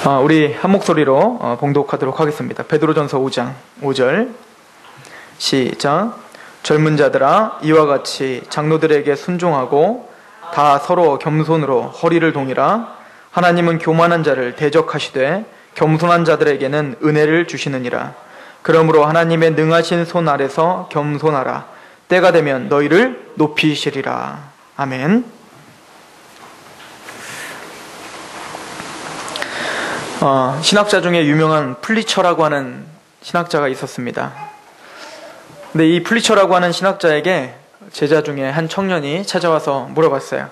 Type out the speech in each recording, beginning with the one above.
우리 한 목소리로 봉독하도록 하겠습니다. 베드로전서 5장 5절 시작. 젊은 자들아 이와 같이 장로들에게 순종하고 다 서로 겸손으로 허리를 동이라. 하나님은 교만한 자를 대적하시되 겸손한 자들에게는 은혜를 주시느니라. 그러므로 하나님의 능하신 손 아래서 겸손하라. 때가 되면 너희를 높이시리라. 아멘. 신학자 중에 유명한 플리처라고 하는 신학자가 있었습니다. 근데 이 플리처라고 하는 신학자에게 제자 중에 한 청년이 찾아와서 물어봤어요.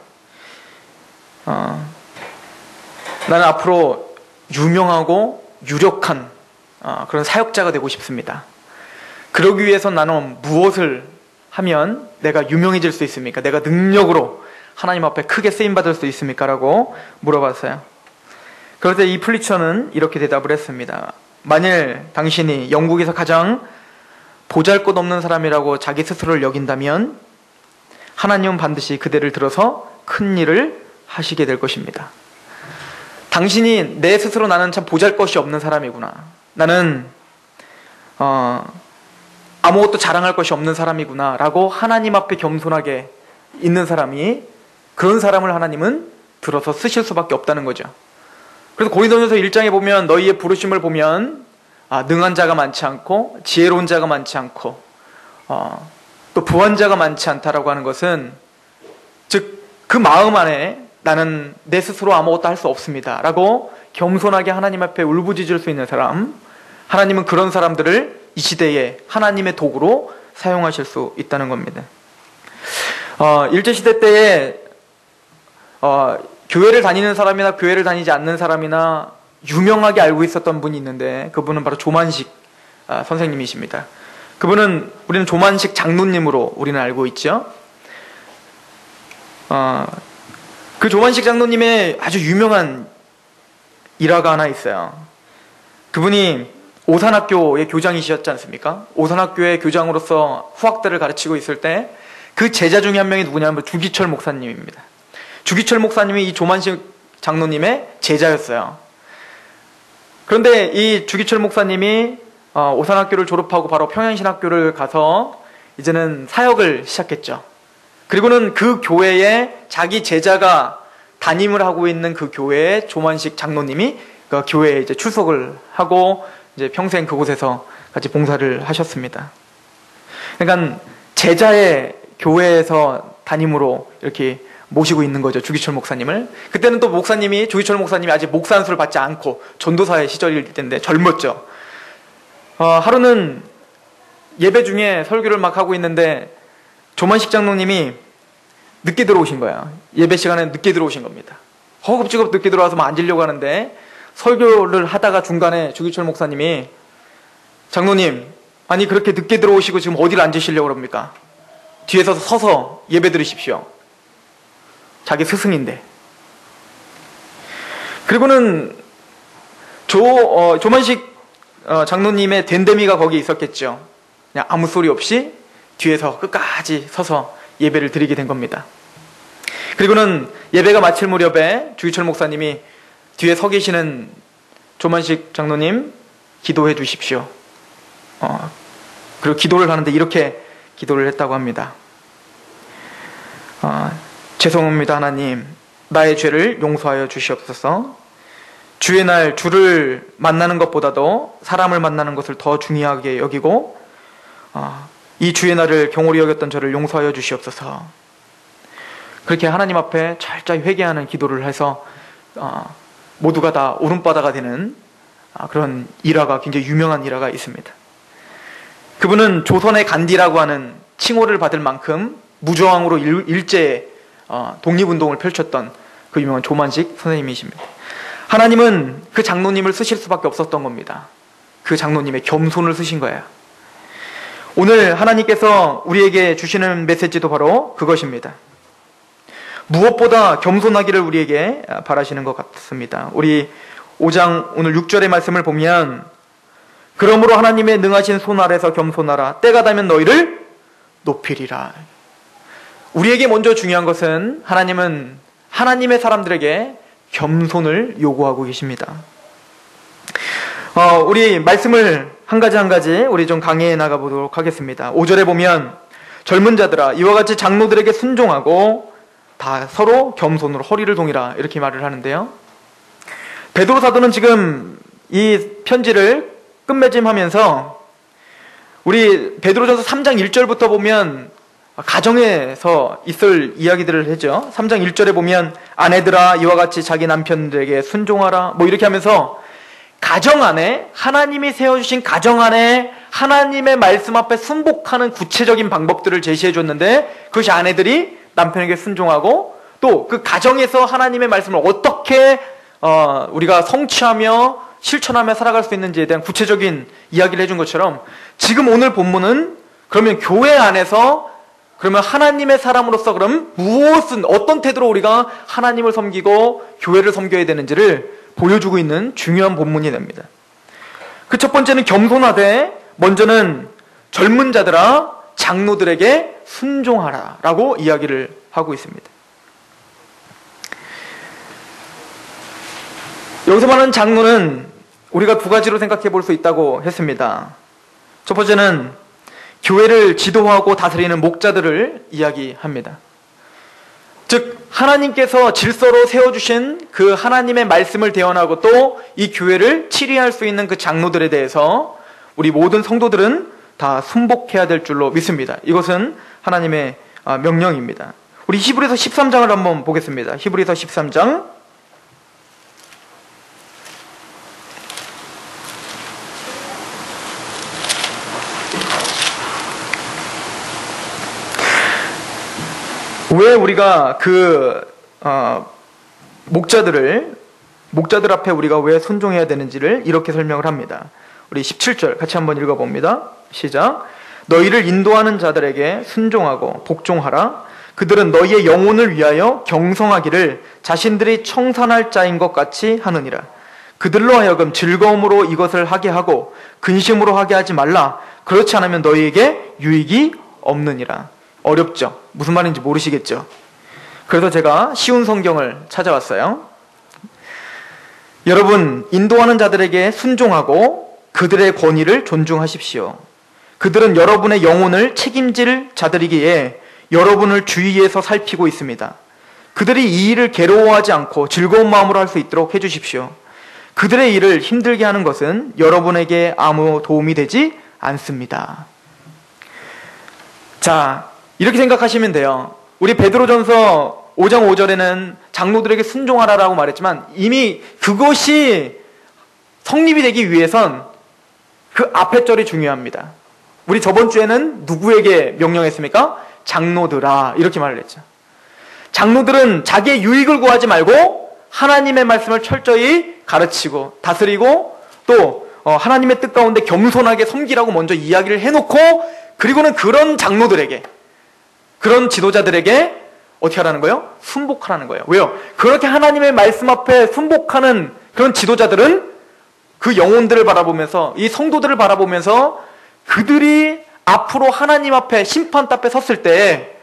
나는 앞으로 유명하고 유력한 그런 사역자가 되고 싶습니다. 그러기 위해서 나는 무엇을 하면 내가 유명해질 수 있습니까? 내가 능력으로 하나님 앞에 크게 쓰임받을 수 있습니까? 라고 물어봤어요. 그럴 때 이 플리처는 이렇게 대답을 했습니다. 만일 당신이 영국에서 가장 보잘것없는 사람이라고 자기 스스로를 여긴다면 하나님은 반드시 그대를 들어서 큰 일을 하시게 될 것입니다. 당신이 내 스스로 나는 참 보잘것이 없는 사람이구나. 나는 아무것도 자랑할 것이 없는 사람이구나 라고 하나님 앞에 겸손하게 있는 사람이, 그런 사람을 하나님은 들어서 쓰실 수밖에 없다는 거죠. 그래서 고린도전서 1장에 보면 너희의 부르심을 보면 능한 자가 많지 않고 지혜로운 자가 많지 않고 또 부한 자가 많지 않다라고 하는 것은, 즉 그 마음 안에 나는 내 스스로 아무것도 할 수 없습니다 라고 겸손하게 하나님 앞에 울부짖을 수 있는 사람, 하나님은 그런 사람들을 이 시대에 하나님의 도구로 사용하실 수 있다는 겁니다. 일제시대 때에 교회를 다니는 사람이나 교회를 다니지 않는 사람이나 유명하게 알고 있었던 분이 있는데, 그분은 바로 조만식 선생님이십니다. 그분은 우리는 조만식 장로님으로 우리는 알고 있죠. 그 조만식 장로님의 아주 유명한 일화가 하나 있어요. 그분이 오산학교의 교장이셨지 않습니까? 오산학교의 교장으로서 후학들을 가르치고 있을 때 그 제자 중에 한 명이 누구냐면 주기철 목사님입니다. 주기철 목사님이 이 조만식 장로님의 제자였어요. 그런데 이 주기철 목사님이 오산학교를 졸업하고 바로 평양신학교를 가서 이제는 사역을 시작했죠. 그리고는 그 교회에 자기 제자가 담임을 하고 있는 그 교회에 조만식 장로님이 그 교회에 이제 출석을 하고 이제 평생 그곳에서 같이 봉사를 하셨습니다. 그러니까 제자의 교회에서 담임으로 이렇게 모시고 있는 거죠, 주기철 목사님을. 그때는 또 주기철 목사님이 아직 목사 안수를 받지 않고 전도사의 시절일 때인데 젊었죠. 하루는 예배 중에 설교를 막 하고 있는데 조만식 장로님이 늦게 들어오신 거예요. 예배 시간에 늦게 들어오신 겁니다. 허겁지겁 늦게 들어와서 막 앉으려고 하는데 설교를 하다가 중간에 주기철 목사님이, 장로님, 아니 그렇게 늦게 들어오시고 지금 어디를 앉으시려고 그럽니까? 뒤에서 서서 예배 드리십시오. 자기 스승인데. 그리고는 조만식 장로님의 덴데미가 거기 있었겠죠. 그냥 아무 소리 없이 뒤에서 끝까지 서서 예배를 드리게 된 겁니다. 그리고는 예배가 마칠 무렵에 주기철 목사님이 뒤에 서 계시는 조만식 장로님 기도해 주십시오. 그리고 기도를 하는데 이렇게 기도를 했다고 합니다. 죄송합니다 하나님, 나의 죄를 용서하여 주시옵소서. 주의 날 주를 만나는 것보다도 사람을 만나는 것을 더 중요하게 여기고 이 주의 날을 경홀히 여겼던 저를 용서하여 주시옵소서. 그렇게 하나님 앞에 철저히 회개하는 기도를 해서 모두가 다 오른바다가 되는 그런 일화가, 굉장히 유명한 일화가 있습니다. 그분은 조선의 간디라고 하는 칭호를 받을 만큼 무저항으로 일제에 독립운동을 펼쳤던 그 유명한 조만식 선생님이십니다. 하나님은 그 장로님을 쓰실 수밖에 없었던 겁니다. 그 장로님의 겸손을 쓰신 거예요. 오늘 하나님께서 우리에게 주시는 메시지도 바로 그것입니다. 무엇보다 겸손하기를 우리에게 바라시는 것 같습니다. 우리 5장 오늘 6절의 말씀을 보면, 그러므로 하나님의 능하신 손 아래서 겸손하라. 때가 되면 너희를 높이리라. 우리에게 먼저 중요한 것은 하나님은 하나님의 사람들에게 겸손을 요구하고 계십니다. 우리 말씀을 한 가지 우리 좀 강의해 나가 보도록 하겠습니다. 5절에 보면 젊은 자들아 이와 같이 장로들에게 순종하고 다 서로 겸손으로 허리를 동이라 이렇게 말을 하는데요. 베드로 사도는 지금 이 편지를 끝맺음하면서 우리 베드로전서 3장 1절부터 보면 가정에서 있을 이야기들을 했죠. 3장 1절에 보면 아내들아 이와 같이 자기 남편들에게 순종하라 뭐 이렇게 하면서 가정 안에 하나님이 세워주신 가정 안에 하나님의 말씀 앞에 순복하는 구체적인 방법들을 제시해 줬는데 그것이 아내들이 남편에게 순종하고 또 그 가정에서 하나님의 말씀을 어떻게 우리가 성취하며 실천하며 살아갈 수 있는지에 대한 구체적인 이야기를 해준 것처럼 지금 오늘 본문은 그러면 교회 안에서 그러면 하나님의 사람으로서 그럼 어떤 태도로 우리가 하나님을 섬기고 교회를 섬겨야 되는지를 보여주고 있는 중요한 본문이 됩니다. 그 첫 번째는 겸손하되 먼저는 젊은 자들아 장로들에게 순종하라 라고 이야기를 하고 있습니다. 여기서 말하는 장로는 우리가 두 가지로 생각해 볼 수 있다고 했습니다. 첫 번째는 교회를 지도하고 다스리는 목자들을 이야기합니다. 즉 하나님께서 질서로 세워주신 그 하나님의 말씀을 대언하고 또 이 교회를 치리할 수 있는 그 장로들에 대해서 우리 모든 성도들은 다 순복해야 될 줄로 믿습니다. 이것은 하나님의 명령입니다. 우리 히브리서 13장을 한번 보겠습니다. 히브리서 13장 왜 우리가 목자들 앞에 우리가 왜 순종해야 되는지를 이렇게 설명을 합니다. 우리 17절 같이 한번 읽어봅니다. 시작. 너희를 인도하는 자들에게 순종하고 복종하라. 그들은 너희의 영혼을 위하여 경성하기를 자신들이 청산할 자인 것 같이 하느니라. 그들로 하여금 즐거움으로 이것을 하게 하고 근심으로 하게 하지 말라. 그렇지 않으면 너희에게 유익이 없느니라. 어렵죠? 무슨 말인지 모르시겠죠? 그래서 제가 쉬운 성경을 찾아왔어요. 여러분, 인도하는 자들에게 순종하고 그들의 권위를 존중하십시오. 그들은 여러분의 영혼을 책임질 자들이기에 여러분을 주위에서 살피고 있습니다. 그들이 이 일을 괴로워하지 않고 즐거운 마음으로 할 수 있도록 해주십시오. 그들의 일을 힘들게 하는 것은 여러분에게 아무 도움이 되지 않습니다. 자, 이렇게 생각하시면 돼요. 우리 베드로전서 5장 5절에는 장로들에게 순종하라라고 말했지만 이미 그것이 성립이 되기 위해선 그 앞에 절이 중요합니다. 우리 저번 주에는 누구에게 명령했습니까? 장로들아 이렇게 말을 했죠. 장로들은 자기의 유익을 구하지 말고 하나님의 말씀을 철저히 가르치고 다스리고 또 하나님의 뜻 가운데 겸손하게 섬기라고 먼저 이야기를 해놓고 그리고는 그런 장로들에게 그런 지도자들에게 어떻게 하라는 거예요? 순복하라는 거예요. 왜요? 그렇게 하나님의 말씀 앞에 순복하는 그런 지도자들은 그 영혼들을 바라보면서 이 성도들을 바라보면서 그들이 앞으로 하나님 앞에 심판대 앞에 섰을 때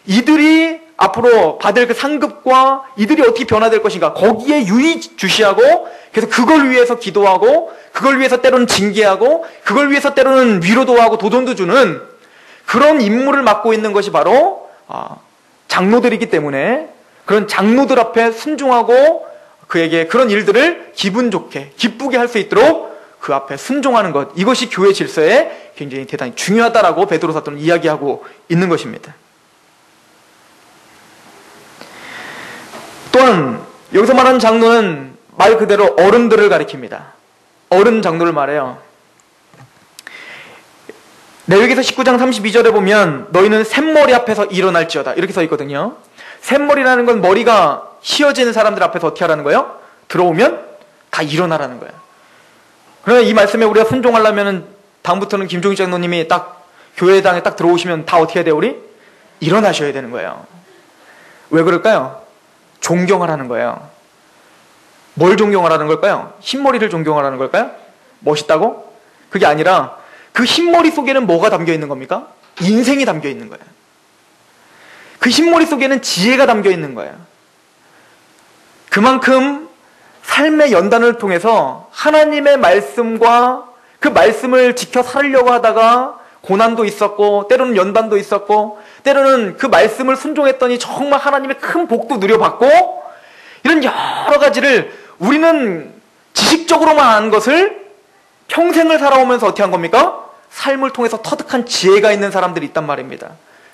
이들이 앞으로 받을 그 상급과 이들이 어떻게 변화될 것인가 거기에 유의 주시하고 그래서 그걸 위해서 기도하고 그걸 위해서 때로는 징계하고 그걸 위해서 때로는 위로도 하고 도전도 주는 그런 임무를 맡고 있는 것이 바로 장로들이기 때문에 그런 장로들 앞에 순종하고 그에게 그런 일들을 기분 좋게 기쁘게 할 수 있도록 그 앞에 순종하는 것 이것이 교회 질서에 굉장히 대단히 중요하다라고 베드로 사도는 이야기하고 있는 것입니다. 또한 여기서 말하는 장로는 말 그대로 어른들을 가리킵니다. 어른 장로를 말해요. 레위기서 19장 32절에 보면 너희는 샘머리 앞에서 일어날지어다 이렇게 써 있거든요. 샘머리라는 건 머리가 휘어지는 사람들 앞에서 어떻게 하라는 거예요? 들어오면 다 일어나라는 거예요. 그러면 이 말씀에 우리가 순종하려면 다음부터는 김종희 장로님이 딱 교회당에 딱 들어오시면 다 어떻게 해야 돼요? 우리? 일어나셔야 되는 거예요. 왜 그럴까요? 존경하라는 거예요. 뭘 존경하라는 걸까요? 흰머리를 존경하라는 걸까요? 멋있다고? 그게 아니라 그 흰머리 속에는 뭐가 담겨 있는 겁니까? 인생이 담겨 있는 거예요. 그 흰머리 속에는 지혜가 담겨 있는 거예요. 그만큼 삶의 연단을 통해서 하나님의 말씀과 그 말씀을 지켜 살려고 하다가 고난도 있었고 때로는 연단도 있었고 때로는 그 말씀을 순종했더니 정말 하나님의 큰 복도 누려받고 이런 여러 가지를 우리는 지식적으로만 아는 것을 평생을 살아오면서 어떻게 한 겁니까? 삶을 통해서 터득한 지혜가 있는 사람들이 있단 말입니다.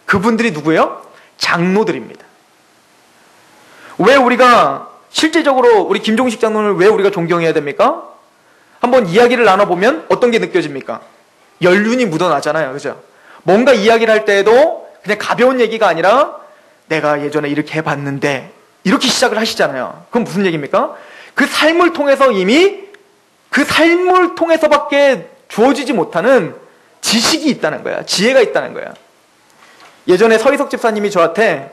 그분들이 누구예요? 장로들입니다. 왜 우리가 실제적으로 우리 김종식 장로를 왜 우리가 존경해야 됩니까? 한번 이야기를 나눠보면 어떤 게 느껴집니까? 연륜이 묻어나잖아요. 그죠? 뭔가 이야기를 할 때에도 그냥 가벼운 얘기가 아니라 내가 예전에 이렇게 해봤는데 이렇게 시작을 하시잖아요. 그건 무슨 얘기입니까? 그 삶을 통해서 이미 그 삶을 통해서밖에 주어지지 못하는 지식이 있다는 거야. 지혜가 있다는 거야. 예전에 서희석 집사님이 저한테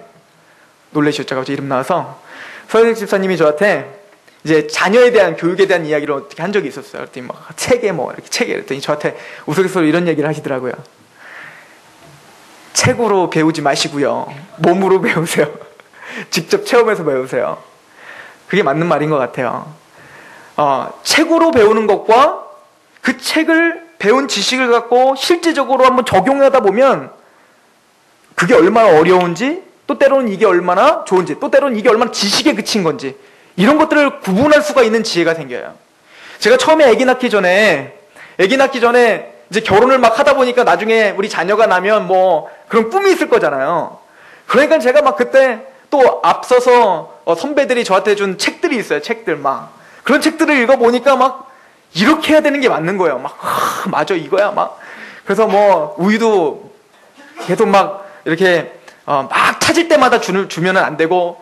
놀라셨죠? 갑자기 이름 나와서 서희석 집사님이 저한테 이제 자녀에 대한 교육에 대한 이야기를 어떻게 한 적이 있었어요. 그랬더니 막 책에 뭐 이렇게 책에 그랬더니 저한테 우스갯소리로 이런 얘기를 하시더라고요. 책으로 배우지 마시고요. 몸으로 배우세요. 직접 체험해서 배우세요. 그게 맞는 말인 것 같아요. 책으로 배우는 것과 그 책을 배운 지식을 갖고 실제적으로 한번 적용하다 보면 그게 얼마나 어려운지 또 때로는 이게 얼마나 좋은지 또 때로는 이게 얼마나 지식에 그친 건지 이런 것들을 구분할 수가 있는 지혜가 생겨요. 제가 처음에 아기 낳기 전에 이제 결혼을 막 하다 보니까 나중에 우리 자녀가 나면 뭐 그런 꿈이 있을 거잖아요. 그러니까 제가 막 그때 또 앞서서 선배들이 저한테 준 책들이 있어요. 책들 막 그런 책들을 읽어보니까 막 이렇게 해야 되는 게 맞는 거예요. 막 맞아 이거야 막 그래서 뭐 우유도 계속 막 이렇게 막 찾을 때마다 주면은 안 되고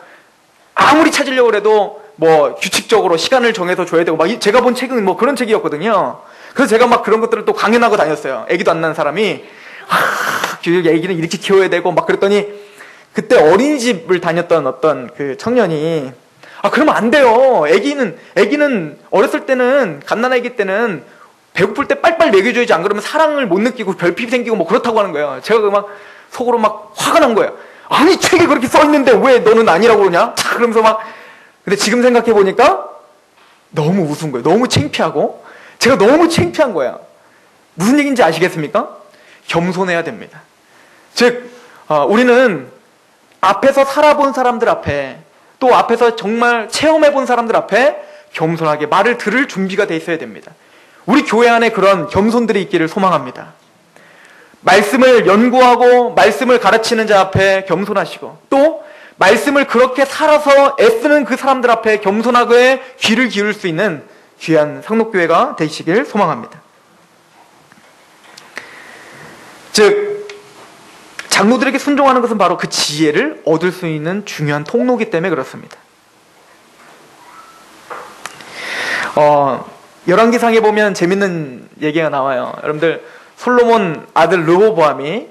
아무리 찾으려고 해도 뭐 규칙적으로 시간을 정해서 줘야 되고 막 제가 본 책은 뭐 그런 책이었거든요. 그래서 제가 막 그런 것들을 또 강연하고 다녔어요. 애기도 안 낳은 사람이 애기는 이렇게 키워야 되고 막 그랬더니 그때 어린이집을 다녔던 어떤 그 청년이 그러면 안 돼요. 애기는 어렸을 때는 갓난아기 때는 배고플 때 빨빨 먹여줘야지 안 그러면 사랑을 못 느끼고 결핍이 생기고 뭐 그렇다고 하는 거예요. 제가 막 속으로 막 화가 난 거예요. 아니 책에 그렇게 써 있는데 왜 너는 아니라고 그러냐? 그러면서 막 근데 지금 생각해 보니까 너무 우스운 거예요. 너무 창피하고 제가 너무 창피한 거예요. 무슨 얘기인지 아시겠습니까? 겸손해야 됩니다. 즉 우리는 앞에서 살아본 사람들 앞에 또 앞에서 정말 체험해본 사람들 앞에 겸손하게 말을 들을 준비가 돼 있어야 됩니다. 우리 교회 안에 그런 겸손들이 있기를 소망합니다. 말씀을 연구하고 말씀을 가르치는 자 앞에 겸손하시고 또 말씀을 그렇게 살아서 애쓰는 그 사람들 앞에 겸손하게 귀를 기울일 수 있는 귀한 상록교회가 되시길 소망합니다. 즉 장로들에게 순종하는 것은 바로 그 지혜를 얻을 수 있는 중요한 통로이기 때문에 그렇습니다. 열왕기상에 보면 재밌는 얘기가 나와요. 여러분들 솔로몬 아들 르호보암이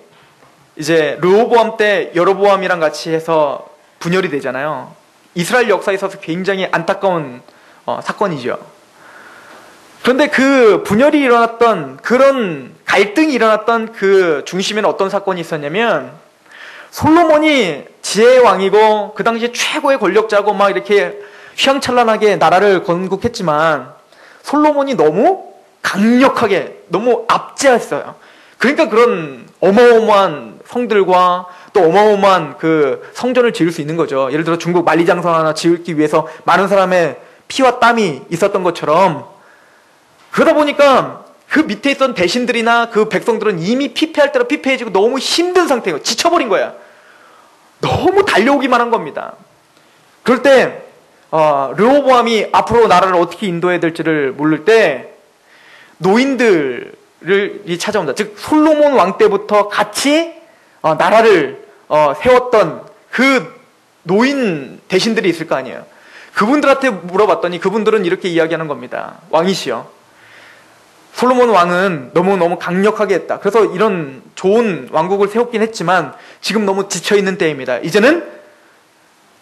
이제 르호보암 때 여로보암이랑 같이 해서 분열이 되잖아요. 이스라엘 역사에 있어서 굉장히 안타까운 사건이죠. 그런데 그 분열이 일어났던 그런 갈등이 일어났던 그 중심에는 어떤 사건이 있었냐면 솔로몬이 지혜의 왕이고 그 당시에 최고의 권력자고 막 이렇게 휘황찬란하게 나라를 건국했지만 솔로몬이 너무 강력하게 너무 압제했어요. 그러니까 그런 어마어마한 성들과 또 어마어마한 그 성전을 지을 수 있는 거죠. 예를 들어 중국 만리장성 하나 지을기 위해서 많은 사람의 피와 땀이 있었던 것처럼 그러다 보니까 그 밑에 있던 대신들이나 그 백성들은 이미 피폐할 대로 피폐해지고 너무 힘든 상태예요. 지쳐버린 거야. 너무 달려오기만 한 겁니다. 그럴 때 르호보암이 앞으로 나라를 어떻게 인도해야 될지를 모를 때 노인들이 찾아온다. 즉 솔로몬 왕 때부터 같이 나라를 세웠던 그 노인 대신들이 있을 거 아니에요. 그분들한테 물어봤더니 그분들은 이렇게 이야기하는 겁니다. 왕이시여, 솔로몬 왕은 너무너무 강력하게 했다. 그래서 이런 좋은 왕국을 세웠긴 했지만 지금 너무 지쳐있는 때입니다. 이제는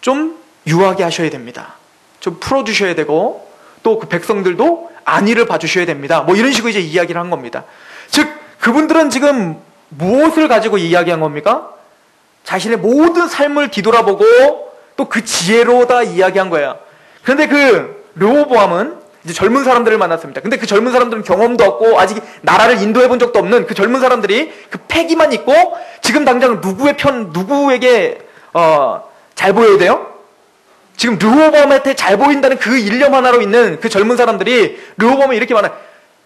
좀 유하게 하셔야 됩니다. 좀 풀어주셔야 되고 또 그 백성들도 안위를 봐주셔야 됩니다. 뭐 이런 식으로 이제 이야기를 한 겁니다. 즉 그분들은 지금 무엇을 가지고 이야기한 겁니까? 자신의 모든 삶을 뒤돌아보고 또 그 지혜로 다 이야기한 거예요. 그런데 그 르호보암은 이제 젊은 사람들을 만났습니다. 근데 그 젊은 사람들은 경험도 없고 아직 나라를 인도해 본 적도 없는 그 젊은 사람들이 그 패기만 있고 지금 당장 누구에게 잘 보여야 돼요? 지금 르호보암한테 잘 보인다는 그 일념 하나로 있는 그 젊은 사람들이 르호보암이 이렇게 말해요.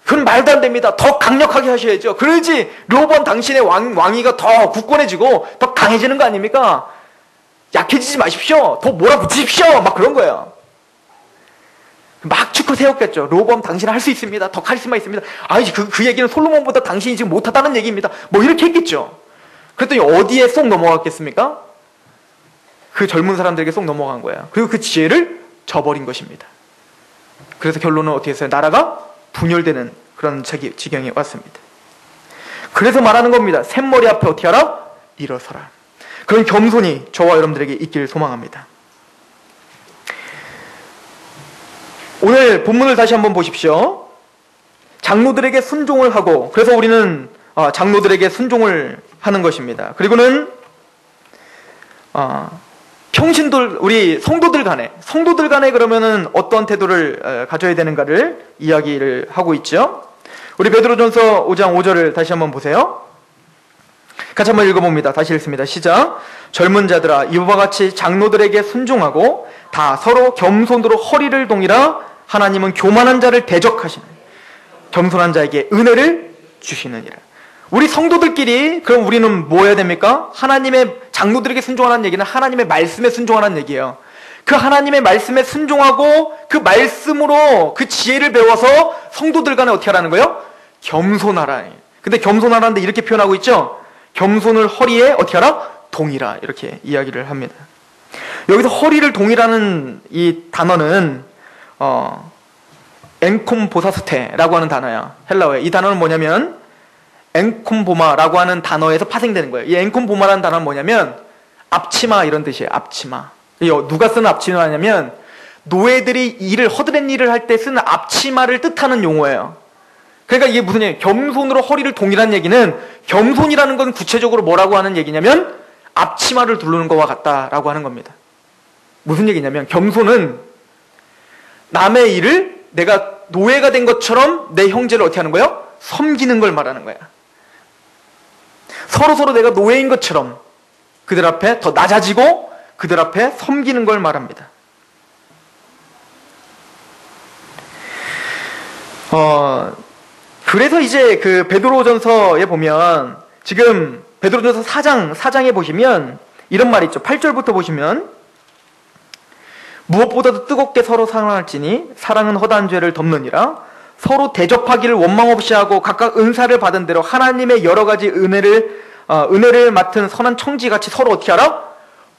그건 말도 안 됩니다. 더 강력하게 하셔야죠. 그래야지 르호보암 당신의 왕위가 더 굳건해지고 더 강해지는 거 아닙니까? 약해지지 마십시오. 더 몰아붙이십시오. 막 그런 거예요. 막 축하 세웠겠죠. 르호보암 당신은 할 수 있습니다. 더 카리스마 있습니다. 아니 그 얘기는 솔로몬보다 당신이 지금 못하다는 얘기입니다. 뭐 이렇게 했겠죠. 그랬더니 어디에 쏙 넘어갔겠습니까? 그 젊은 사람들에게 쏙 넘어간 거예요. 그리고 그 지혜를 저버린 것입니다. 그래서 결론은 어떻게 했어요? 나라가 분열되는 그런 지경에 왔습니다. 그래서 말하는 겁니다. 샘머리 앞에 어떻게 하라? 일어서라. 그런 겸손이 저와 여러분들에게 있길 소망합니다. 오늘 본문을 다시 한번 보십시오. 장로들에게 순종을 하고, 그래서 우리는 장로들에게 순종을 하는 것입니다. 그리고는 평신들, 우리 성도들 간에 그러면은 어떤 태도를 가져야 되는가를 이야기를 하고 있죠. 우리 베드로전서 5장 5절을 다시 한번 보세요. 같이 한번 읽어봅니다. 다시 읽습니다. 시작. 젊은 자들아, 이와 같이 장로들에게 순종하고 다 서로 겸손으로 허리를 동이라. 하나님은 교만한 자를 대적하시는 겸손한 자에게 은혜를 주시느니라. 우리 성도들끼리 그럼 우리는 뭐 해야 됩니까? 하나님의 장로들에게 순종하라는 얘기는 하나님의 말씀에 순종하라는 얘기예요. 그 하나님의 말씀에 순종하고 그 말씀으로 그 지혜를 배워서 성도들 간에 어떻게 하라는 거예요? 겸손하라. 근데 겸손하라는데 이렇게 표현하고 있죠. 겸손을 허리에 어떻게 하라? 동이라. 이렇게 이야기를 합니다. 여기서 허리를 동이라는 이 단어는 엔콤보사스테라고 하는 단어야. 헬라어에. 이 단어는 뭐냐면 엔콤보마라고 하는 단어에서 파생되는 거예요. 이 엔콤보마라는 단어는 뭐냐면 앞치마 이런 뜻이에요. 앞치마. 누가 쓰는 앞치마냐면 노예들이 허드렛 일을 할 때 쓰는 앞치마를 뜻하는 용어예요. 그러니까 이게 무슨 얘기예요? 겸손으로 허리를 동이라는 얘기는 겸손이라는 건 구체적으로 뭐라고 하는 얘기냐면 앞치마를 두르는 것과 같다라고 하는 겁니다. 무슨 얘기냐면 겸손은 남의 일을 내가 노예가 된 것처럼 내 형제를 어떻게 하는 거예요? 섬기는 걸 말하는 거야. 서로 내가 노예인 것처럼 그들 앞에 더 낮아지고 그들 앞에 섬기는 걸 말합니다. 그래서 이제 그 베드로전서에 보면 지금 베드로전서 4장에 보시면 이런 말이 있죠. 8절부터 보시면 무엇보다도 뜨겁게 서로 사랑할지니 사랑은 허다한 죄를 덮느니라. 서로 대접하기를 원망 없이 하고 각각 은사를 받은 대로 하나님의 여러 가지 은혜를 맡은 선한 청지같이 서로 어떻게 하라?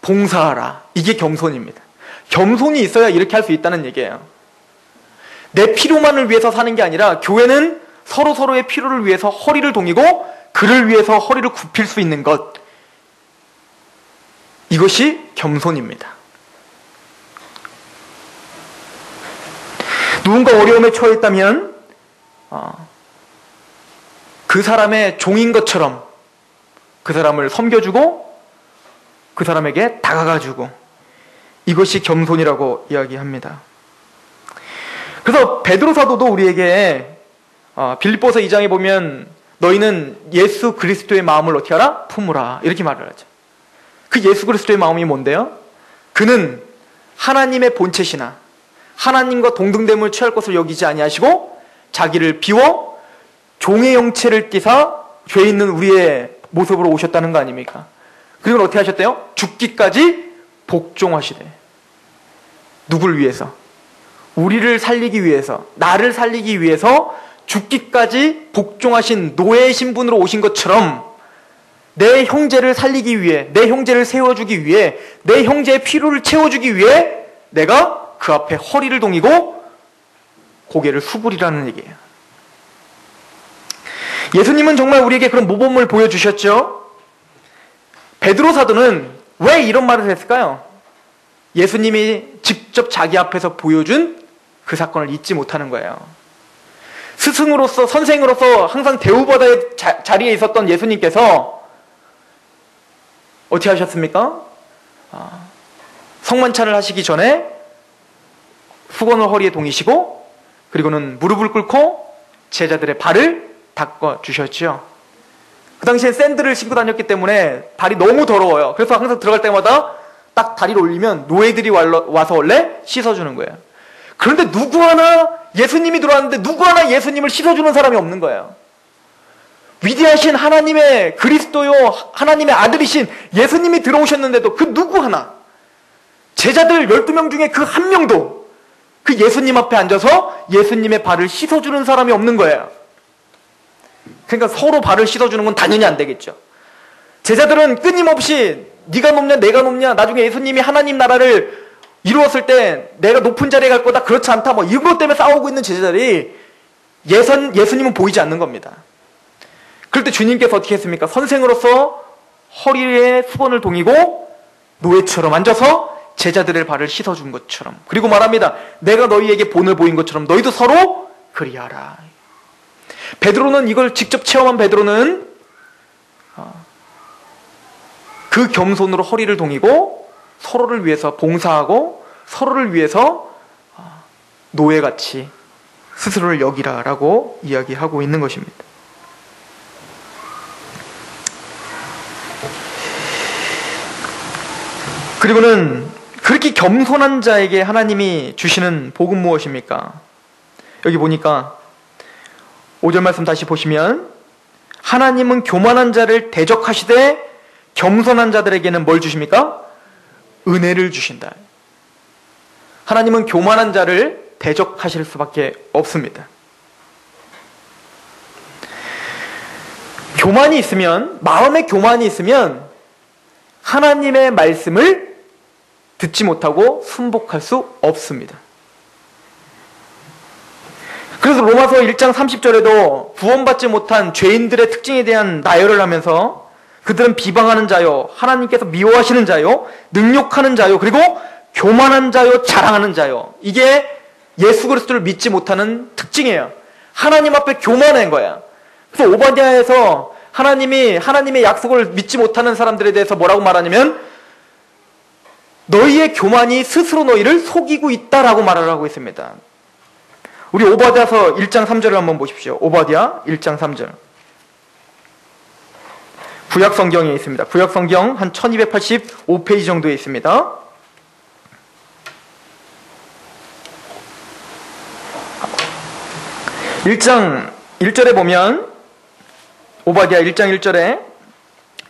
봉사하라. 이게 겸손입니다. 겸손이 있어야 이렇게 할 수 있다는 얘기예요. 내 필요만을 위해서 사는 게 아니라 교회는 서로의 필요를 위해서 허리를 동이고 그를 위해서 허리를 굽힐 수 있는 것. 이것이 겸손입니다. 누군가 어려움에 처했다면 그 사람의 종인 것처럼 그 사람을 섬겨주고 그 사람에게 다가가주고 이것이 겸손이라고 이야기합니다. 그래서 베드로 사도도 우리에게 빌립보서 2장에 보면 너희는 예수 그리스도의 마음을 어떻게 하라? 품으라. 이렇게 말을 하죠. 그 예수 그리스도의 마음이 뭔데요? 그는 하나님의 본체시나 하나님과 동등됨을 취할 것을 여기지 아니하시고 자기를 비워 종의 형체를 띠사 죄 있는 우리의 모습으로 오셨다는 거 아닙니까? 그리고 어떻게 하셨대요? 죽기까지 복종하시대. 누굴 위해서? 우리를 살리기 위해서, 나를 살리기 위해서 죽기까지 복종하신 노예의 신분으로 오신 것처럼 내 형제를 살리기 위해, 내 형제를 세워주기 위해, 내 형제의 필요를 채워주기 위해 내가 그 앞에 허리를 동이고 고개를 수그리라는 얘기예요. 예수님은 정말 우리에게 그런 모범을 보여주셨죠. 베드로 사도는 왜 이런 말을 했을까요? 예수님이 직접 자기 앞에서 보여준 그 사건을 잊지 못하는 거예요. 스승으로서, 선생으로서 항상 대우받아야 자리에 있었던 예수님께서 어떻게 하셨습니까? 성만찬을 하시기 전에 수건을 허리에 동이시고 그리고는 무릎을 꿇고 제자들의 발을 닦아주셨죠. 그 당시엔 샌들을 신고 다녔기 때문에 발이 너무 더러워요. 그래서 항상 들어갈 때마다 딱 다리를 올리면 노예들이 와서 원래 씻어주는 거예요. 그런데 누구 하나 예수님이 들어왔는데 누구 하나 예수님을 씻어주는 사람이 없는 거예요. 위대하신 하나님의 그리스도요, 하나님의 아들이신 예수님이 들어오셨는데도 그 누구 하나, 제자들 12명 중에 그 한 명도 그 예수님 앞에 앉아서 예수님의 발을 씻어주는 사람이 없는 거예요. 그러니까 서로 발을 씻어주는 건 당연히 안 되겠죠. 제자들은 끊임없이 네가 높냐 내가 높냐, 나중에 예수님이 하나님 나라를 이루었을 때 내가 높은 자리에 갈 거다, 그렇지 않다, 뭐 이것 때문에 싸우고 있는 제자들이 예수님은 보이지 않는 겁니다. 그럴 때 주님께서 어떻게 했습니까? 선생으로서 허리에 수건을 동이고 노예처럼 앉아서 제자들의 발을 씻어준 것처럼, 그리고 말합니다. 내가 너희에게 본을 보인 것처럼 너희도 서로 그리하라. 베드로는 이걸 직접 체험한 베드로는 그 겸손으로 허리를 동이고 서로를 위해서 봉사하고 서로를 위해서 노예같이 스스로를 여기라라고 이야기하고 있는 것입니다. 그리고는 그렇게 겸손한 자에게 하나님이 주시는 복은 무엇입니까? 여기 보니까 5절 말씀 다시 보시면 하나님은 교만한 자를 대적하시되 겸손한 자들에게는 뭘 주십니까? 은혜를 주신다. 하나님은 교만한 자를 대적하실 수밖에 없습니다. 교만이 있으면, 마음에 교만이 있으면 하나님의 말씀을 듣지 못하고 순복할 수 없습니다. 그래서 로마서 1장 30절에도 구원받지 못한 죄인들의 특징에 대한 나열을 하면서 그들은 비방하는 자요, 하나님께서 미워하시는 자요, 능욕하는 자요, 그리고 교만한 자요, 자랑하는 자요. 이게 예수 그리스도를 믿지 못하는 특징이에요. 하나님 앞에 교만한 거야. 그래서 오바댜에서 하나님의 약속을 믿지 못하는 사람들에 대해서 뭐라고 말하냐면 너희의 교만이 스스로 너희를 속이고 있다라고 말을 하고 있습니다. 우리 오바댜서 1장 3절을 한번 보십시오. 오바댜 1장 3절. 구약 성경에 있습니다. 구약 성경 한 1285페이지 정도에 있습니다. (1장 1절에) 보면 오바댜 1장 1절에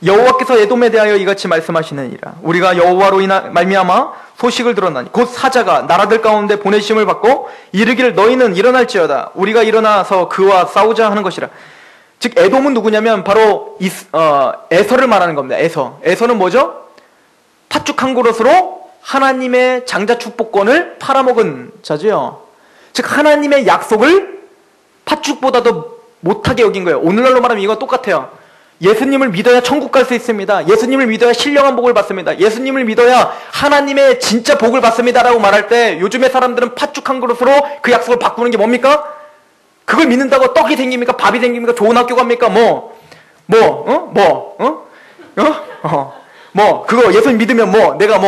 여호와께서 에돔에 대하여 이같이 말씀하시느니라. 우리가 여호와로 말미암아 소식을 들었나니 곧 사자가 나라들 가운데 보내심을 받고 이르기를 너희는 일어날지어다. 우리가 일어나서 그와 싸우자 하는 것이라. 즉 에돔은 누구냐면 바로 에서를 말하는 겁니다. 에서는 뭐죠? 팥죽 한 그릇으로 하나님의 장자 축복권을 팔아먹은 자죠. 즉 하나님의 약속을 팥죽보다도 못하게 여긴 거예요. 오늘날로 말하면 이거 똑같아요. 예수님을 믿어야 천국 갈 수 있습니다. 예수님을 믿어야 신령한 복을 받습니다. 예수님을 믿어야 하나님의 진짜 복을 받습니다 라고 말할 때 요즘의 사람들은 팥죽 한 그릇으로 그 약속을 바꾸는 게 뭡니까? 그걸 믿는다고 떡이 생깁니까? 밥이 생깁니까? 좋은 학교 갑니까? 그거 예수님 믿으면 내가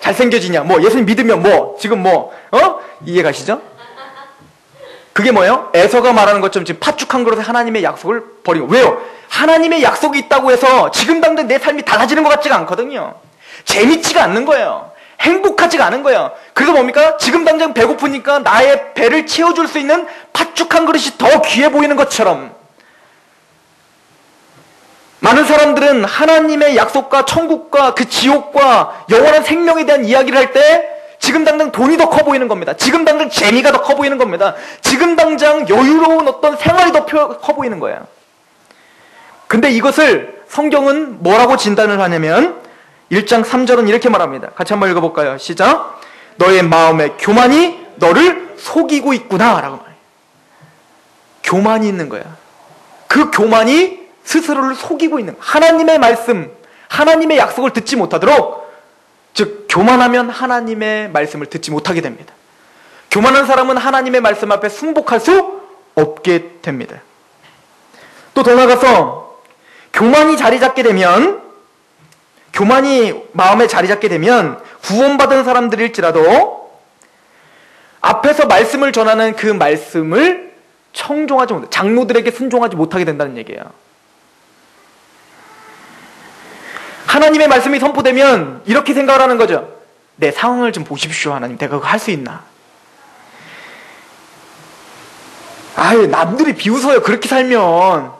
잘생겨지냐? 예수님 믿으면 지금 이해 가시죠? 그게 뭐예요? 에서가 말하는 것처럼 지금 팥죽 한 그릇에 하나님의 약속을 버리고. 왜요? 하나님의 약속이 있다고 해서 지금 당장 내 삶이 달라지는 것 같지가 않거든요. 재밌지가 않는 거예요. 행복하지가 않은 거예요. 그래서 뭡니까? 지금 당장 배고프니까 나의 배를 채워줄 수 있는 팥죽 한 그릇이 더 귀해 보이는 것처럼 많은 사람들은 하나님의 약속과 천국과 그 지옥과 영원한 생명에 대한 이야기를 할 때 지금 당장 돈이 더 커 보이는 겁니다. 지금 당장 재미가 더 커 보이는 겁니다. 지금 당장 여유로운 어떤 생활이 더 커 보이는 거예요. 근데 이것을 성경은 뭐라고 진단을 하냐면 1장 3절은 이렇게 말합니다. 같이 한번 읽어볼까요? 시작. 너의 마음의 교만이 너를 속이고 있구나 라고 말해요. 교만이 있는 거야. 그 교만이 스스로를 속이고 있는 거야. 하나님의 말씀, 하나님의 약속을 듣지 못하도록, 즉 교만하면 하나님의 말씀을 듣지 못하게 됩니다. 교만한 사람은 하나님의 말씀 앞에 순복할 수 없게 됩니다. 또 더 나아가서 교만이 마음에 자리 잡게 되면 구원받은 사람들일지라도 앞에서 말씀을 전하는 그 말씀을 청종하지 못해, 장로들에게 순종하지 못하게 된다는 얘기예요. 하나님의 말씀이 선포되면 이렇게 생각을 하는 거죠. 내 상황을 좀 보십시오, 하나님. 내가 그거 할 수 있나? 아유, 남들이 비웃어요. 그렇게 살면.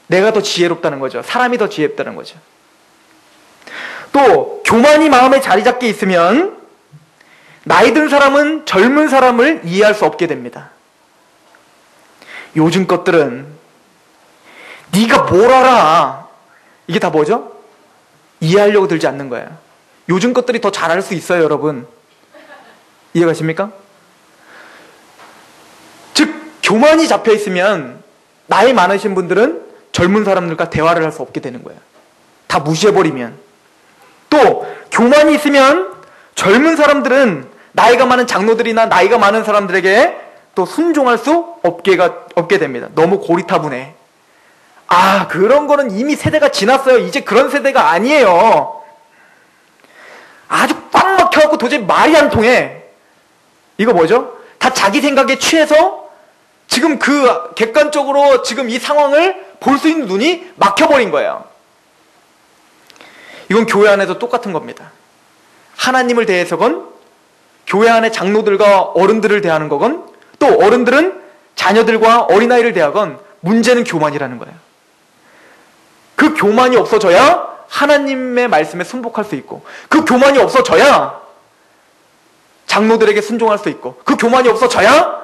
내가 더 지혜롭다는 거죠. 사람이 더 지혜롭다는 거죠. 또 교만이 마음에 자리 잡게 있으면 나이 든 사람은 젊은 사람을 이해할 수 없게 됩니다. 요즘 것들은 네가 뭘 알아? 이게 다 뭐죠? 이해하려고 들지 않는 거예요. 요즘 것들이 더 잘할 수 있어요, 여러분. 이해가십니까? 즉 교만이 잡혀 있으면 나이 많으신 분들은 젊은 사람들과 대화를 할 수 없게 되는 거예요. 다 무시해버리면. 또 교만이 있으면 젊은 사람들은 나이가 많은 장로들이나 나이가 많은 사람들에게 또 순종할 수 없게 됩니다. 너무 고리타분해. 아, 그런 거는 이미 세대가 지났어요. 이제 그런 세대가 아니에요. 아주 꽉 막혀갖고 도저히 말이 안 통해. 이거 뭐죠? 다 자기 생각에 취해서 지금 그 객관적으로 지금 이 상황을 볼 수 있는 눈이 막혀버린 거예요. 이건 교회 안에도 똑같은 겁니다. 하나님을 대해서건 교회 안의 장로들과 어른들을 대하는 거건 또 어른들은 자녀들과 어린아이를 대하건 문제는 교만이라는 거예요. 그 교만이 없어져야 하나님의 말씀에 순복할 수 있고 그 교만이 없어져야 장로들에게 순종할 수 있고 그 교만이 없어져야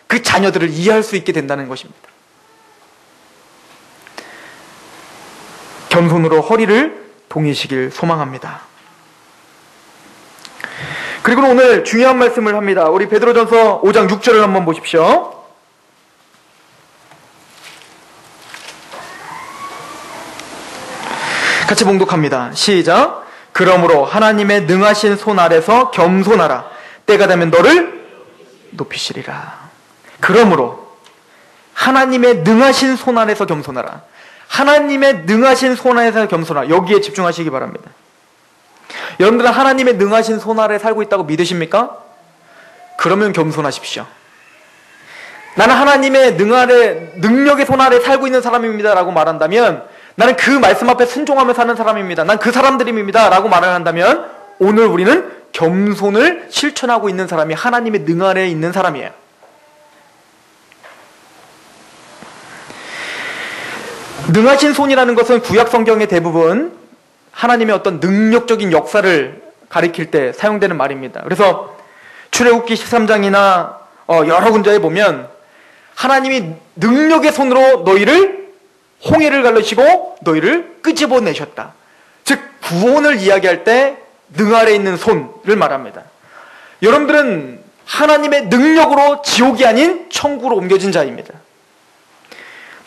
그 자녀들을 이해할 수 있게 된다는 것입니다. 겸손으로 허리를 동이시길 소망합니다. 그리고 오늘 중요한 말씀을 합니다. 우리 베드로전서 5장 6절을 한번 보십시오. 같이 봉독합니다. 시작. 그러므로 하나님의 능하신 손 아래서 겸손하라. 때가 되면 너를 높이시리라. 그러므로 하나님의 능하신 손 아래서 겸손하라. 하나님의 능하신 손 아래서 겸손하라. 여기에 집중하시기 바랍니다. 여러분들은 하나님의 능하신 손 아래 살고 있다고 믿으십니까? 그러면 겸손하십시오. 나는 하나님의 능력의 손 아래 살고 있는 사람입니다 라고 말한다면 나는 그 말씀 앞에 순종하며 사는 사람입니다. 난 그 사람들입니다 라고 말을 한다면 오늘 우리는 겸손을 실천하고 있는 사람이 하나님의 능 아래에 있는 사람이에요. 능하신 손이라는 것은 구약 성경의 대부분 하나님의 어떤 능력적인 역사를 가리킬 때 사용되는 말입니다. 그래서 출애굽기 13장이나 여러 군자에 보면 하나님이 능력의 손으로 너희를 홍해를 갈르시고 너희를 끄집어내셨다. 즉 구원을 이야기할 때 능 아래에 있는 손을 말합니다. 여러분들은 하나님의 능력으로 지옥이 아닌 천국으로 옮겨진 자입니다.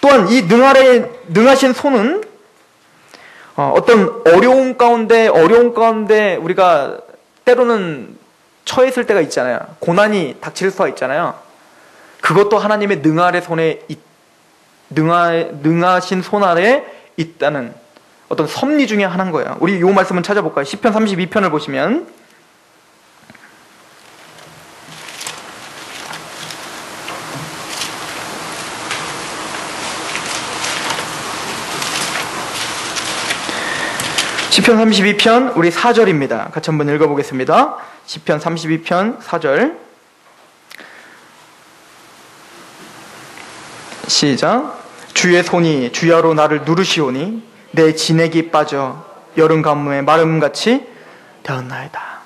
또한 이 능 아래에 능하신 손은 어떤 어려움 가운데 우리가 때로는 처했을 때가 있잖아요. 고난이 닥칠 수가 있잖아요. 그것도 하나님의 능하신 손 아래에 있다는 어떤 섭리 중에 하나인 거예요. 우리 이 말씀은 찾아볼까요? 시편 32편을 보시면 시편 32편 우리 4절입니다. 같이 한번 읽어보겠습니다. 시편 32편 4절 시작. 주의 손이 주야로 나를 누르시오니 내 진액이 빠져 여름 가뭄에 마름같이 되었나이다.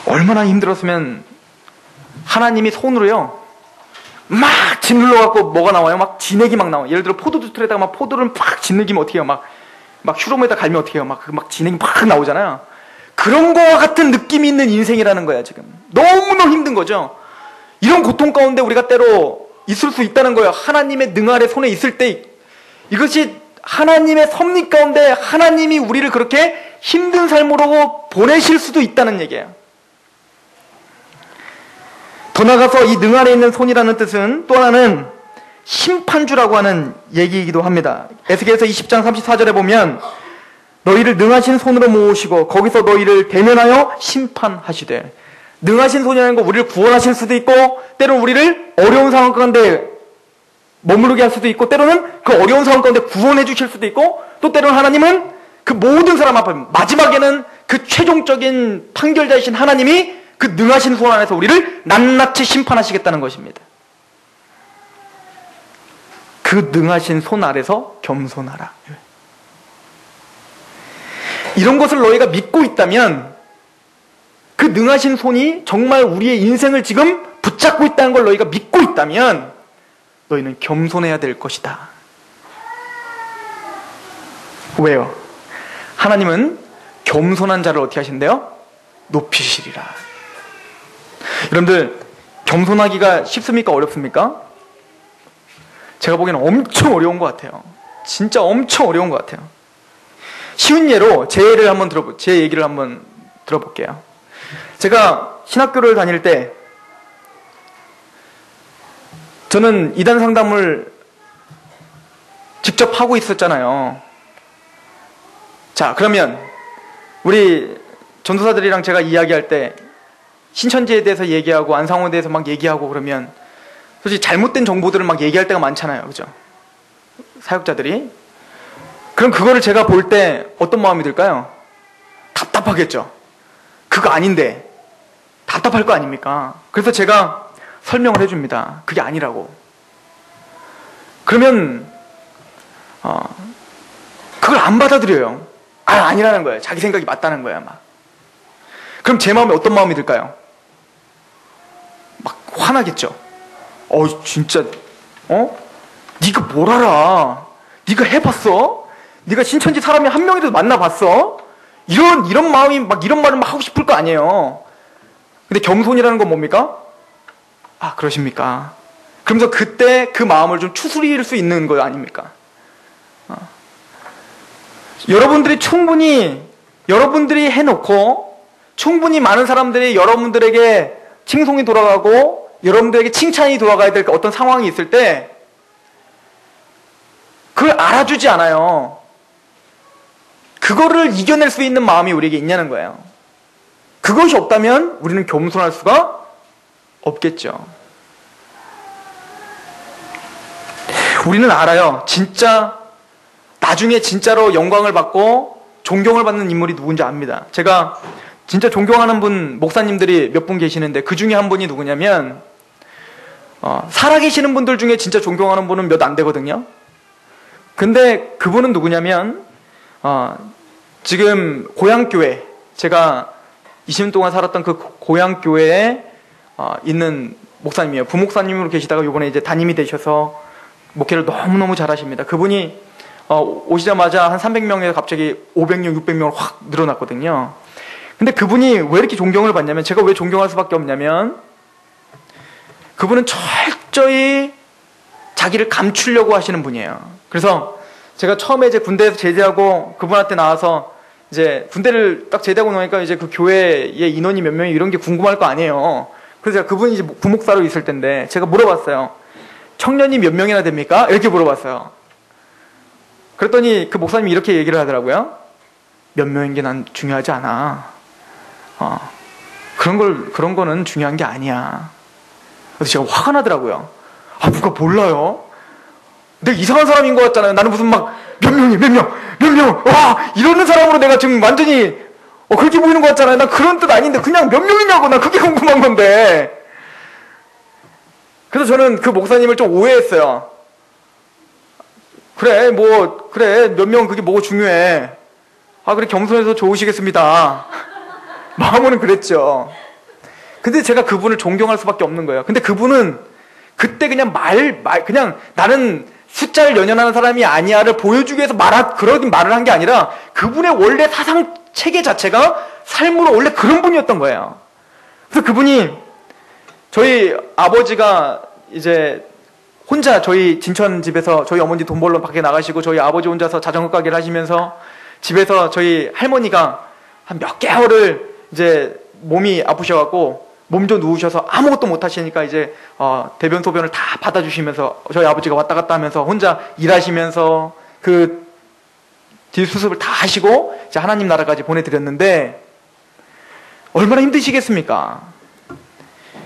얼마나 힘들었으면 하나님이 손으로요 막 짓눌러갖고 뭐가 나와요? 막 진액이 막 나와요. 예를 들어 포도주 틀에다가 막 포도를 팍 짓누기면 어떻게 해요? 막 휴롬에다 갈면 어떻게 해요? 막 진액이 팍 나오잖아요. 그런 거와 같은 느낌이 있는 인생이라는 거야 지금. 너무너무 힘든 거죠. 이런 고통 가운데 우리가 때로 있을 수 있다는 거예요. 하나님의 능 아래 손에 있을 때 이것이 하나님의 섭리 가운데 하나님이 우리를 그렇게 힘든 삶으로 보내실 수도 있다는 얘기예요. 더 나아가서 이 능 아래에 있는 손이라는 뜻은 또 하나는 심판주라고 하는 얘기이기도 합니다. 에스겔서 20장 34절에 보면 너희를 능하신 손으로 모으시고 거기서 너희를 대면하여 심판하시되. 능하신 손이라는 거 우리를 구원하실 수도 있고 때로는 우리를 어려운 상황 가운데 머무르게 할 수도 있고 때로는 그 어려운 상황 가운데 구원해 주실 수도 있고 또 때로는 하나님은 그 모든 사람 앞에 마지막에는 그 최종적인 판결자이신 하나님이 그 능하신 손 안에서 우리를 낱낱이 심판하시겠다는 것입니다. 그 능하신 손 아래서 겸손하라. 이런 것을 너희가 믿고 있다면 그 능하신 손이 정말 우리의 인생을 지금 붙잡고 있다는 걸 너희가 믿고 있다면 너희는 겸손해야 될 것이다. 왜요? 하나님은 겸손한 자를 어떻게 하신대요? 높이시리라. 여러분들 겸손하기가 쉽습니까? 어렵습니까? 제가 보기에는 엄청 어려운 것 같아요. 진짜 엄청 어려운 것 같아요. 쉬운 예로 제 얘기를 한번 들어볼게요. 제가 신학교를 다닐 때 저는 이단 상담을 직접 하고 있었잖아요. 자, 그러면 우리 전도사들이랑 제가 이야기할 때 신천지에 대해서 얘기하고 안상호에 대해서 막 얘기하고 그러면 솔직히 잘못된 정보들을 막 얘기할 때가 많잖아요. 그죠? 사역자들이. 그럼 그거를 제가 볼 때 어떤 마음이 들까요? 답답하겠죠. 그거 아닌데 답답할 거 아닙니까? 그래서 제가 설명을 해줍니다. 그게 아니라고. 그러면 그걸 안 받아들여요. 아니라는 거예요. 자기 생각이 맞다는 거야 막. 그럼 제 마음에 어떤 마음이 들까요? 막 화나겠죠. 진짜 네가 뭘 알아? 네가 해봤어? 네가 신천지 사람이 한 명이라도 만나봤어? 이런 마음이 막 이런 말을 막 하고 싶을 거 아니에요. 근데 겸손이라는 건 뭡니까? 그러십니까? 그러면서 그때 그 마음을 좀 추스릴 수 있는 거 아닙니까? 여러분들이 해놓고 충분히 많은 사람들이 여러분들에게 칭송이 돌아가고 여러분들에게 칭찬이 돌아가야 될 어떤 상황이 있을 때 그걸 알아주지 않아요. 그거를 이겨낼 수 있는 마음이 우리에게 있냐는 거예요. 그것이 없다면 우리는 겸손할 수가 없겠죠. 우리는 알아요. 진짜 나중에 진짜로 영광을 받고 존경을 받는 인물이 누군지 압니다. 제가 진짜 존경하는 목사님들이 몇 분 계시는데 그 중에 한 분이 누구냐면 살아계시는 분들 중에 진짜 존경하는 분은 몇 안 되거든요. 근데 그분은 누구냐면 지금 고향교회, 제가 20년 동안 살았던 그 고향교회에 있는 목사님이에요. 부목사님으로 계시다가 이번에 이제 담임이 되셔서 목회를 너무너무 잘하십니다. 그분이 오시자마자 한 300명에서 갑자기 500명, 600명으로 확 늘어났거든요. 근데 그분이 왜 이렇게 존경을 받냐면, 제가 왜 존경할 수밖에 없냐면, 그분은 철저히 자기를 감추려고 하시는 분이에요. 그래서 제가 처음에 이제 군대에서 제대하고 그분한테 나와서 이제 군대를 딱 제대하고 나니까 이제 그 교회의 인원이 몇 명이 이런 게 궁금할 거 아니에요. 그래서 제가 그분이 이제 부목사로 있을 텐데 제가 물어봤어요. 청년이 몇 명이나 됩니까? 이렇게 물어봤어요. 그랬더니 그 목사님이 이렇게 얘기를 하더라고요. 몇 명인 게 난 중요하지 않아. 그런 거는 중요한 게 아니야. 그래서 제가 화가 나더라고요. 누가 몰라요? 내가 이상한 사람인 것 같잖아요. 나는 무슨 막 몇 명, 와, 이러는 사람으로 내가 지금 완전히 그렇게 보이는 것 같잖아요. 난 그런 뜻 아닌데 그냥 몇 명이냐고, 난 그게 궁금한 건데. 그래서 저는 그 목사님을 좀 오해했어요. 그래, 몇 명 그게 뭐가 중요해. 그래, 겸손해서 좋으시겠습니다. 마음으로는 그랬죠. 근데 제가 그분을 존경할 수밖에 없는 거예요. 근데 그분은 그때 그냥 그냥 나는 숫자를 연연하는 사람이 아니야를 보여주기 위해서 그런 말을 한 게 아니라 그분의 원래 사상 체계 자체가 삶으로 원래 그런 분이었던 거예요. 그래서 그분이 저희 아버지가 이제 혼자 저희 진천 집에서 저희 어머니 돈 벌러 밖에 나가시고 저희 아버지 혼자서 자전거 가게를 하시면서 집에서 저희 할머니가 한 몇 개월을 이제 몸이 아프셔갖고 몸져 누우셔서 아무것도 못 하시니까 이제 대변 소변을 다 받아주시면서 저희 아버지가 왔다 갔다 하면서 혼자 일하시면서 그 뒷수습을 다 하시고 이제 하나님 나라까지 보내드렸는데 얼마나 힘드시겠습니까?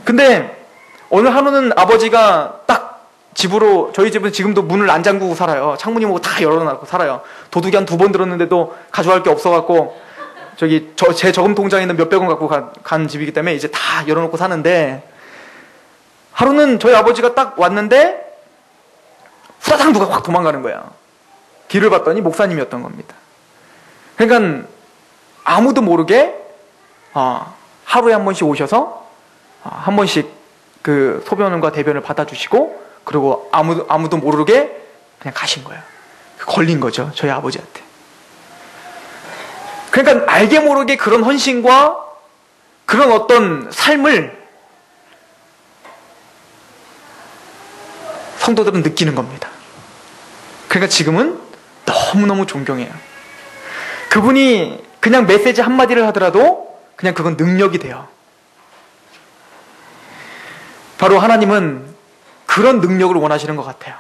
근데 어느 하루는 아버지가 딱 집으로, 저희 집은 지금도 문을 안 잠그고 살아요. 창문이 뭐고 다 열어놓고 살아요. 도둑이 한 2번 들었는데도 가져갈 게 없어갖고 제 저금 통장에 있는 몇백 원 갖고 간 집이기 때문에 이제 다 열어놓고 사는데, 하루는 저희 아버지가 딱 왔는데 후다닥 누가 확 도망가는 거야. 뒤를 봤더니 목사님이었던 겁니다. 그러니까 아무도 모르게 하루에 한 번씩 오셔서 한 번씩 그 소변과 대변을 받아주시고, 그리고 아무도 모르게 그냥 가신 거예요. 걸린 거죠, 저희 아버지한테. 그러니까 알게 모르게 그런 헌신과 그런 어떤 삶을 성도들은 느끼는 겁니다. 그러니까 지금은 너무너무 존경해요. 그분이 그냥 메시지 한마디를 하더라도 그냥 그건 능력이 돼요. 바로 하나님은 그런 능력을 원하시는 것 같아요.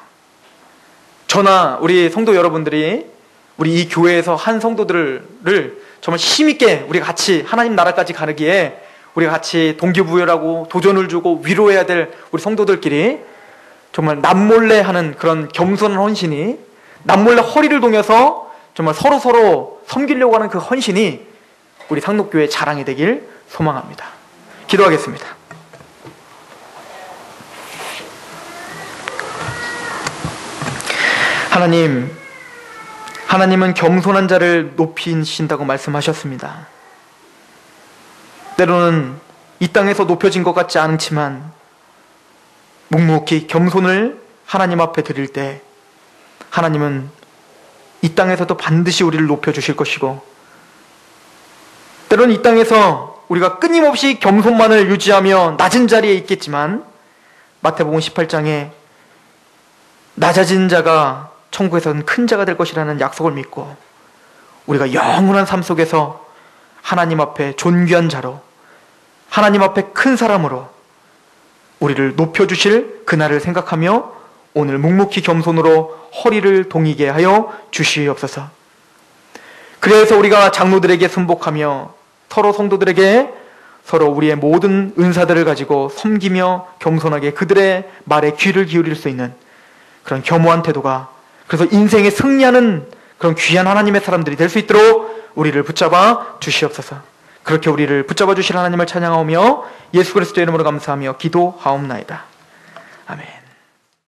저나 우리 성도 여러분들이 우리 이 교회에서 한 성도들을 정말 힘있게 우리가 같이 하나님 나라까지 가기에 우리가 같이 동기부여하고 도전을 주고 위로해야 될 우리 성도들끼리 정말 남몰래 하는 그런 겸손한 헌신이, 남몰래 허리를 동여서 정말 서로 섬기려고 하는 그 헌신이 우리 상록교회의 자랑이 되길 소망합니다. 기도하겠습니다. 하나님은 겸손한 자를 높이신다고 말씀하셨습니다. 때로는 이 땅에서 높여진 것 같지 않지만 묵묵히 겸손을 하나님 앞에 드릴 때 하나님은 이 땅에서도 반드시 우리를 높여주실 것이고, 때로는 이 땅에서 우리가 끊임없이 겸손만을 유지하며 낮은 자리에 있겠지만 마태복음 18장에 낮아진 자가 천국에서는 큰 자가 될 것이라는 약속을 믿고 우리가 영원한 삶 속에서 하나님 앞에 존귀한 자로, 하나님 앞에 큰 사람으로 우리를 높여주실 그날을 생각하며 오늘 묵묵히 겸손으로 허리를 동이게 하여 주시옵소서. 그래서 우리가 장로들에게 순복하며 서로 성도들에게 서로 우리의 모든 은사들을 가지고 섬기며 겸손하게 그들의 말에 귀를 기울일 수 있는 그런 겸허한 태도가, 그래서 인생에 승리하는 그런 귀한 하나님의 사람들이 될 수 있도록 우리를 붙잡아 주시옵소서. 그렇게 우리를 붙잡아 주실 하나님을 찬양하오며 예수 그리스도의 이름으로 감사하며 기도하옵나이다. 아멘.